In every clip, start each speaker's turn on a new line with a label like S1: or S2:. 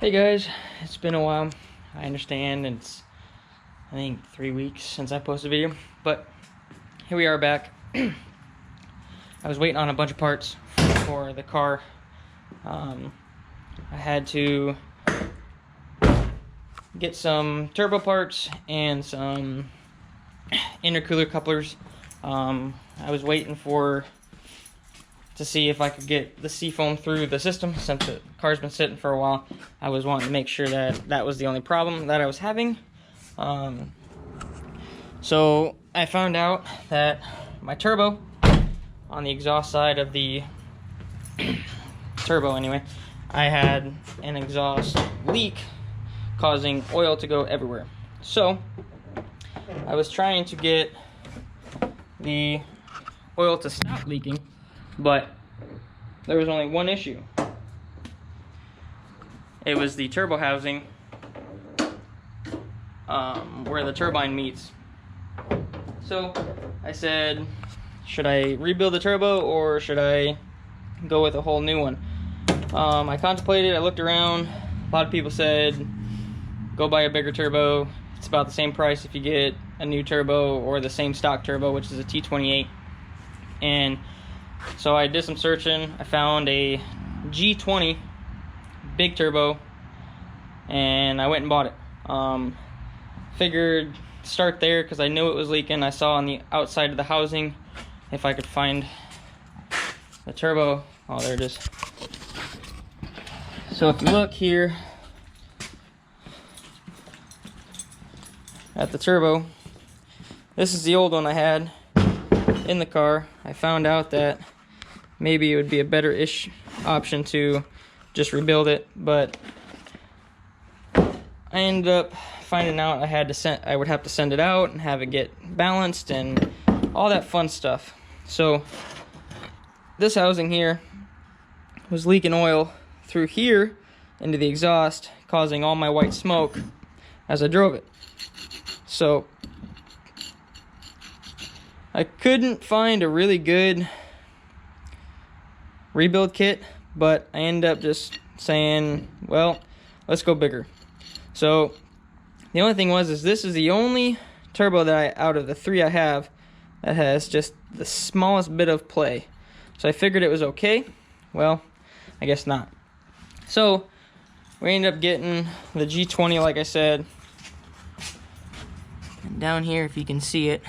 S1: Hey guys, it's been a while. I understand it's, I think, 3 weeks since I posted a video, but here we are back. I was waiting on a bunch of parts for the car. I had to get some turbo parts and some intercooler couplers. I was waiting to see if I could get the seafoam through the system since the car's been sitting for a while. I was wanting to make sure that was the only problem that I was having. So I found out that my turbo on the exhaust side of the turbo anyway, I had an exhaust leak causing oil to go everywhere. So I was trying to get the oil to stop leaking, but there was only one issue. It was the turbo housing where the turbine meets. So I said, should I rebuild the turbo or should I go with a whole new one? I contemplated, I looked around. A lot of people said go buy a bigger turbo. It's about the same price if you get a new turbo or the same stock turbo, which is a T28. And so I did some searching. I found a G20 big turbo and I went and bought it. Figured start there because I knew it was leaking. I saw on the outside of the housing if I could find the turbo. Oh, there it is. So if you look here at the turbo, this is the old one I had in the car. I found out that maybe it would be a better-ish option to just rebuild it, but I ended up finding out I would have to send it out and have it get balanced and all that fun stuff. So this housing here was leaking oil through here into the exhaust, causing all my white smoke as I drove it. So I couldn't find a really good rebuild kit, but I ended up just saying, well, let's go bigger. So the only thing is this is the only turbo that out of the three I have that has just the smallest bit of play. So I figured it was okay. Well, I guess not. So we ended up getting the G20, like I said. And down here, if you can see it,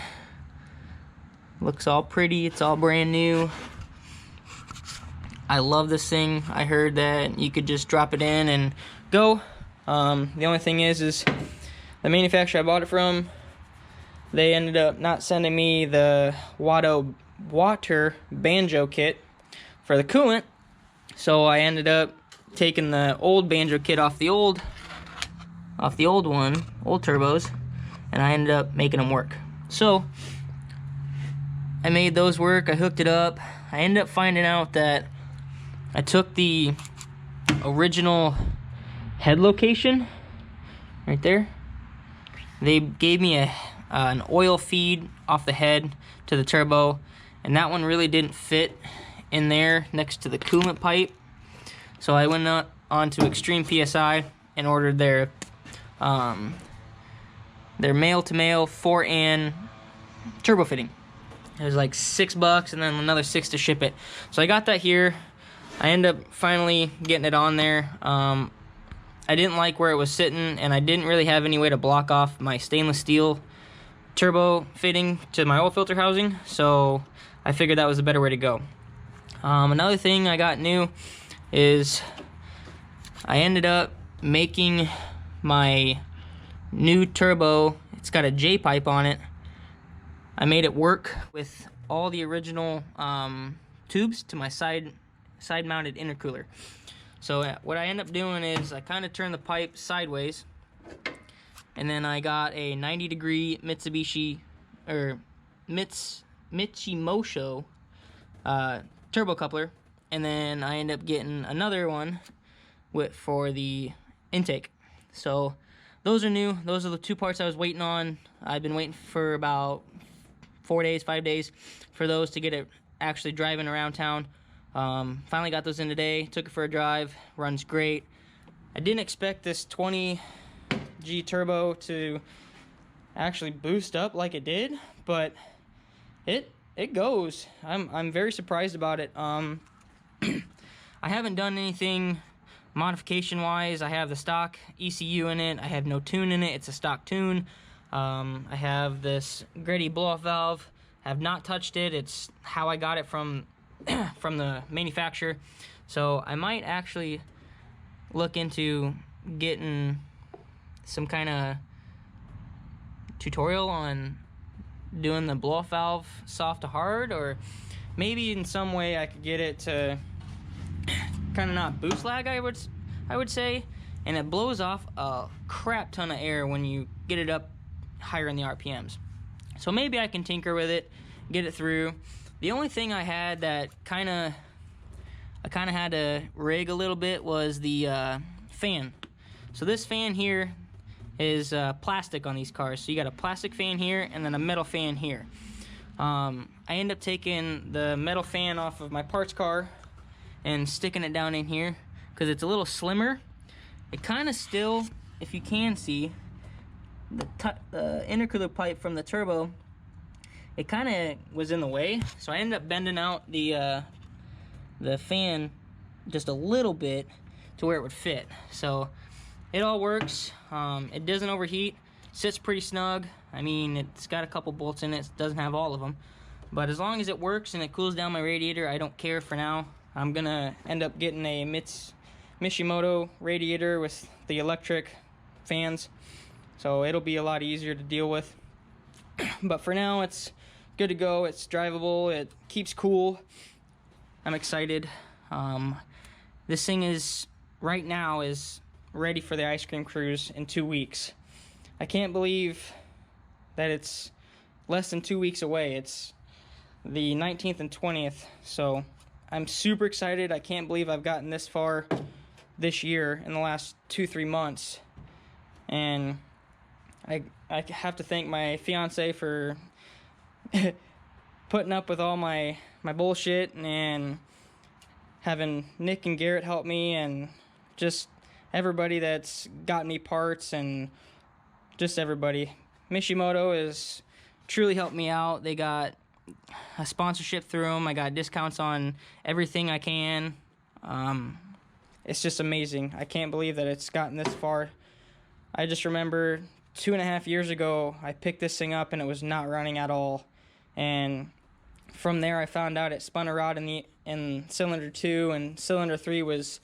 S1: looks all pretty. It's all brand new. I love this thing. I heard that you could just drop it in and go. The only thing is the manufacturer I bought it from, they ended up not sending me the Watto water banjo kit for the coolant. So I ended up taking the old banjo kit off the old turbos, and I ended up making them work. So I made those work. I hooked it up. I ended up finding out that I took the original head location right there. They gave me an oil feed off the head to the turbo, and that one really didn't fit in there next to the coolant pipe. So I went on to Extreme PSI and ordered their male-to-male 4An turbo fitting. It was like $6 and then another $6 to ship it. So I got that here. I ended up finally getting it on there. I didn't like where it was sitting, and I didn't really have any way to block off my stainless steel turbo fitting to my oil filter housing, so I figured that was a better way to go. Another thing I got new is I ended up making my new turbo. It's got a J-pipe on it. I made it work with all the original tubes to my side-mounted intercooler. So what I end up doing is I kind of turn the pipe sideways, and then I got a 90-degree Mitsumosho turbo coupler, and then I end up getting another one for the intake. So those are new. Those are the two parts I was waiting on. I've been waiting for about 5 days for those to get it actually driving around town. Finally got those in today. Took it for a drive. Runs great. I didn't expect this 20G turbo to actually boost up like it did, but it goes. I'm very surprised about it. I haven't done anything modification wise. I have the stock ECU in it. I have no tune in it. It's a stock tune. I have this Greddy blow-off valve. I have not touched it. It's how I got it from from the manufacturer. So I might actually look into getting some kind of tutorial on doing the blow-off valve soft to hard, or maybe in some way I could get it to kind of not boost lag, I would say, and it blows off a crap ton of air when you get it up higher in the RPMs. So maybe I can tinker with it, get it through. The only thing I had that I kind of had to rig a little bit was the fan. So this fan here is plastic on these cars. So you got a plastic fan here and then a metal fan here. I end up taking the metal fan off of my parts car and sticking it down in here because it's a little slimmer. It kind of still, if you can see, the intercooler pipe from the turbo, it kind of was in the way, so I ended up bending out the fan just a little bit to where it would fit. So it all works. It doesn't overheat, sits pretty snug. I mean, it's got a couple bolts in it, it doesn't have all of them, but as long as it works and it cools down my radiator, I don't care for now. I'm gonna end up getting a Mishimoto radiator with the electric fans, so it'll be a lot easier to deal with. But for now, it's good to go. It's drivable. It keeps cool. I'm excited. This thing is right now is ready for the ice cream cruise in 2 weeks. I can't believe that it's less than 2 weeks away. It's the 19th and 20th, so I'm super excited. I can't believe I've gotten this far this year in the last 2-3 months, and I have to thank my fiance for putting up with all my bullshit and having Nick and Garrett help me, and just everybody that's got me parts, and just everybody. Mishimoto has truly helped me out. They got a sponsorship through them. I got discounts on everything I can. It's just amazing. I can't believe that it's gotten this far. I just remember 2.5 years ago, I picked this thing up and it was not running at all. And from there, I found out it spun a rod in cylinder 2, and cylinder 3 was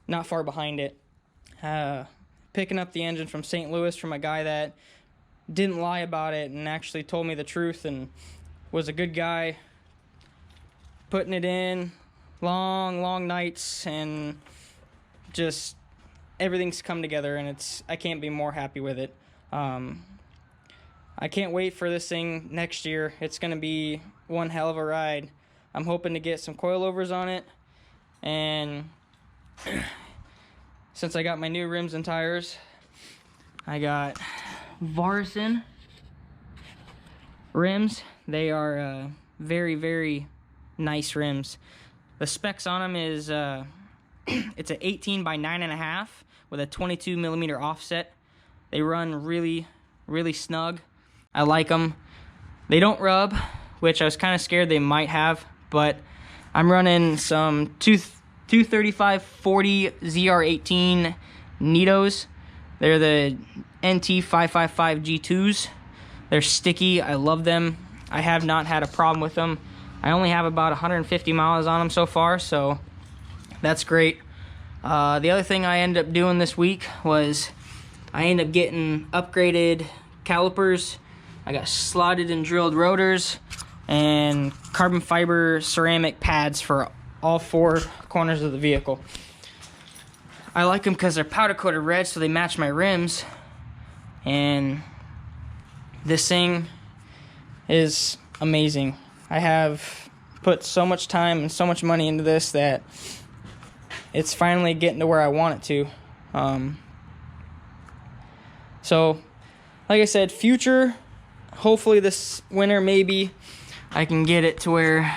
S1: not far behind it. Picking up the engine from St. Louis from a guy that didn't lie about it and actually told me the truth and was a good guy. Putting it in, long nights, and just everything's come together, and I can't be more happy with it. I can't wait for this thing next year. It's going to be one hell of a ride. I'm hoping to get some coilovers on it, and since I got my new rims and tires, I got Varson rims. They are very, very nice rims. The specs on them is it's an 18 by 9.5 with a 22 millimeter offset. They run really, really snug. I like them. They don't rub, which I was kind of scared they might have, but I'm running some 235/40 ZR18 Nitos. They're the NT555 G2s. They're sticky. I love them. I have not had a problem with them. I only have about 150 miles on them so far, so that's great. The other thing I ended up doing this week was I ended up getting upgraded calipers. I got slotted and drilled rotors and carbon fiber ceramic pads for all 4 corners of the vehicle. I like them because they're powder coated red, so they match my rims. And this thing is amazing. I have put so much time and so much money into this that it's finally getting to where I want it to. So, like I said, future, hopefully this winter maybe I can get it to where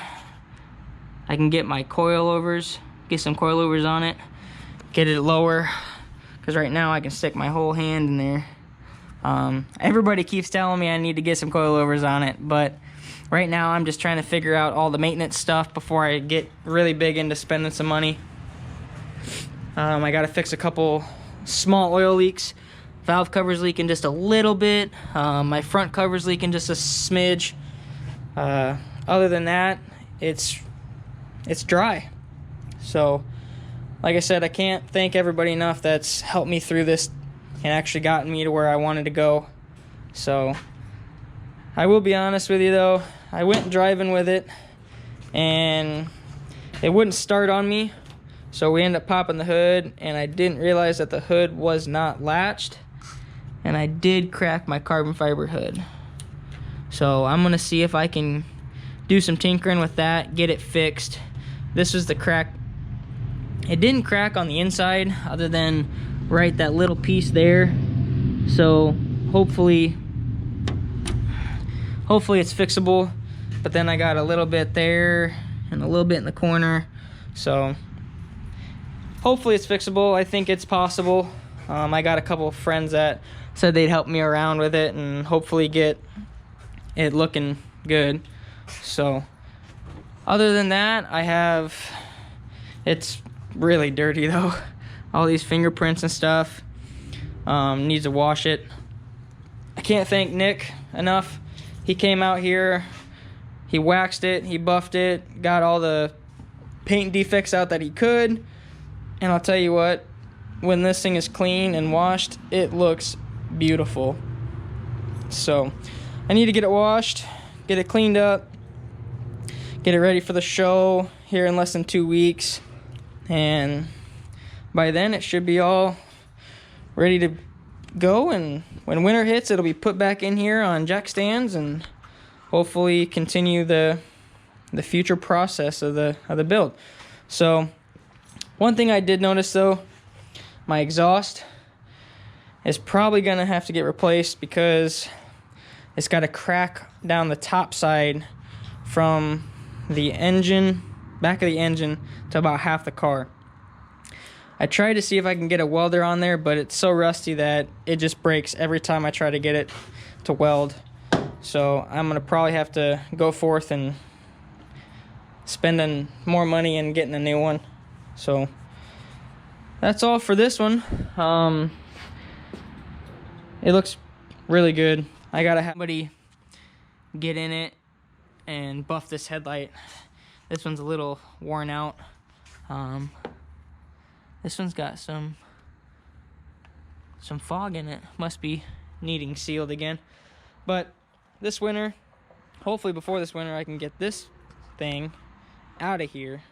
S1: I can get my coilovers, get some coilovers on it, get it lower, because right now I can stick my whole hand in there. Everybody keeps telling me I need to get some coilovers on it, but right now I'm just trying to figure out all the maintenance stuff before I get really big into spending some money. I got to fix a couple small oil leaks. Valve cover's leaking just a little bit. My front cover's leaking just a smidge. Other than that, it's dry. So, like I said, I can't thank everybody enough that's helped me through this and actually gotten me to where I wanted to go. So, I will be honest with you though, I went driving with it and it wouldn't start on me. So we ended up popping the hood, and I didn't realize that the hood was not latched, and I did crack my carbon fiber hood. So I'm gonna see if I can do some tinkering with that, get it fixed. This was the crack. It didn't crack on the inside other than right that little piece there. So hopefully it's fixable. But then I got a little bit there and a little bit in the corner. So hopefully it's fixable. I think it's possible. I got a couple of friends that said they'd help me around with it and hopefully get it looking good. So other than that, it's really dirty though. All these fingerprints and stuff. Needs to wash it. I can't thank Nick enough. He came out here, he waxed it, he buffed it, got all the paint defects out that he could. And I'll tell you what, when this thing is clean and washed, it looks beautiful. So I need to get it washed, get it cleaned up, get it ready for the show here in less than 2 weeks. And by then it should be all ready to go. And when winter hits, it'll be put back in here on jack stands and hopefully continue the future process of the build. So one thing I did notice though, my exhaust is probably gonna have to get replaced because it's got a crack down the top side from the engine, back of the engine, to about half the car. I tried to see if I can get a welder on there, but it's so rusty that it just breaks every time I try to get it to weld. So I'm gonna probably have to go forth and spending more money and getting a new one. So that's all for this one. It looks really good. I gotta have somebody get in it and buff this headlight. This one's a little worn out. This one's got some fog in it. Must be needing sealed again. But this winter, hopefully before this winter, I can get this thing out of here.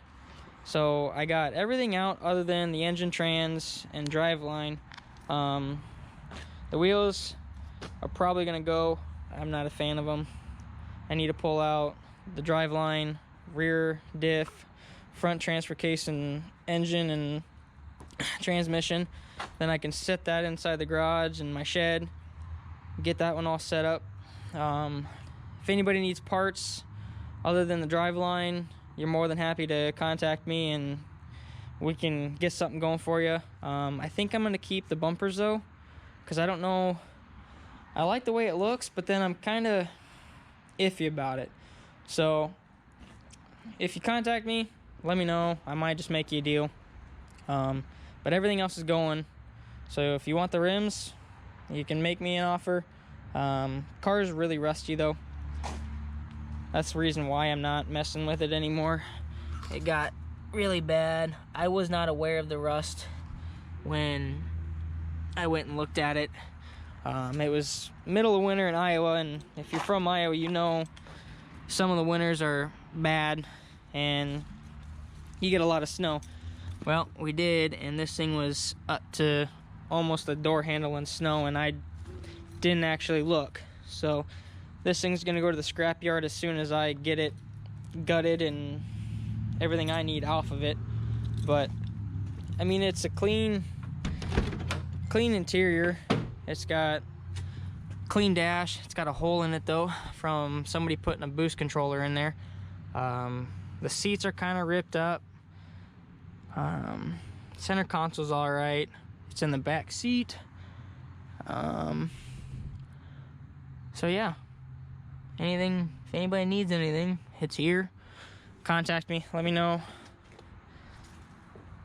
S1: So I got everything out other than the engine trans and drive line. The wheels are probably gonna go. I'm not a fan of them. I need to pull out the drive line, rear diff, front transfer case and engine and transmission. Then I can set that inside the garage in my shed, get that one all set up. If anybody needs parts other than the drive line, you're more than happy to contact me and we can get something going for you. I think I'm gonna keep the bumpers though, because I don't know, I like the way it looks, but then I'm kind of iffy about it. So if you contact me, let me know. I might just make you a deal. But everything else is going. So if you want the rims, you can make me an offer. Car's really rusty though. That's the reason why I'm not messing with it anymore. It got really bad. I was not aware of the rust when I went and looked at it. It was middle of winter in Iowa, and if you're from Iowa, you know some of the winters are bad and you get a lot of snow. Well, we did, and this thing was up to almost the door handle in snow, and I didn't actually look. So this thing's gonna go to the scrapyard as soon as I get it gutted and everything I need off of it. But I mean, it's a clean interior. It's got clean dash. It's got a hole in it though from somebody putting a boost controller in there. The seats are kind of ripped up. Center console's all right. It's in the back seat. So yeah, if anybody needs anything, it's here. Contact me, let me know.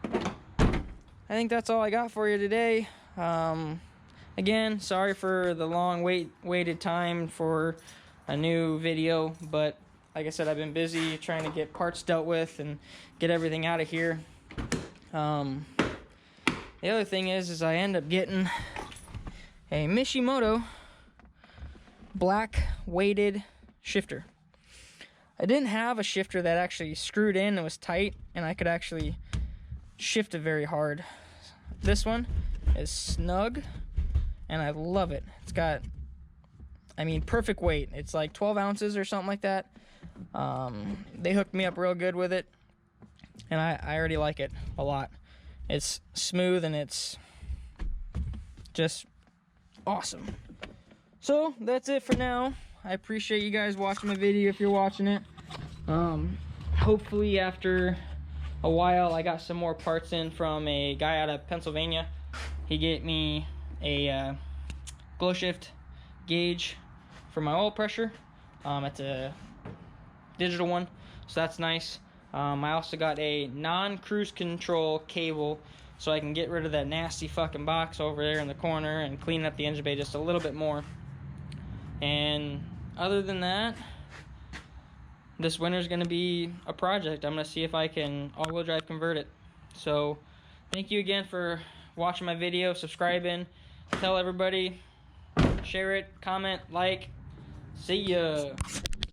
S1: I think that's all I got for you today. Again, sorry for the long waited time for a new video, but like I said, I've been busy trying to get parts dealt with and get everything out of here. The other thing is I end up getting a Mishimoto black weighted shifter. I didn't have a shifter that actually screwed in and was tight and I could actually shift it very hard. This one is snug and I love it. It's got, I mean, perfect weight. It's like 12 ounces or something like that. They hooked me up real good with it and I already like it a lot. It's smooth and it's just awesome. So that's it for now. I appreciate you guys watching my video if you're watching it. Hopefully after a while I got some more parts in from a guy out of Pennsylvania. He gave me a glow shift gauge for my oil pressure. It's a digital one, so that's nice. I also got a non-cruise control cable so I can get rid of that nasty fucking box over there in the corner and clean up the engine bay just a little bit more. And other than that, this winter's gonna be a project. I'm gonna see if I can all-wheel drive convert it. So thank you again for watching my video, subscribing, tell everybody, share it, comment, like. See ya.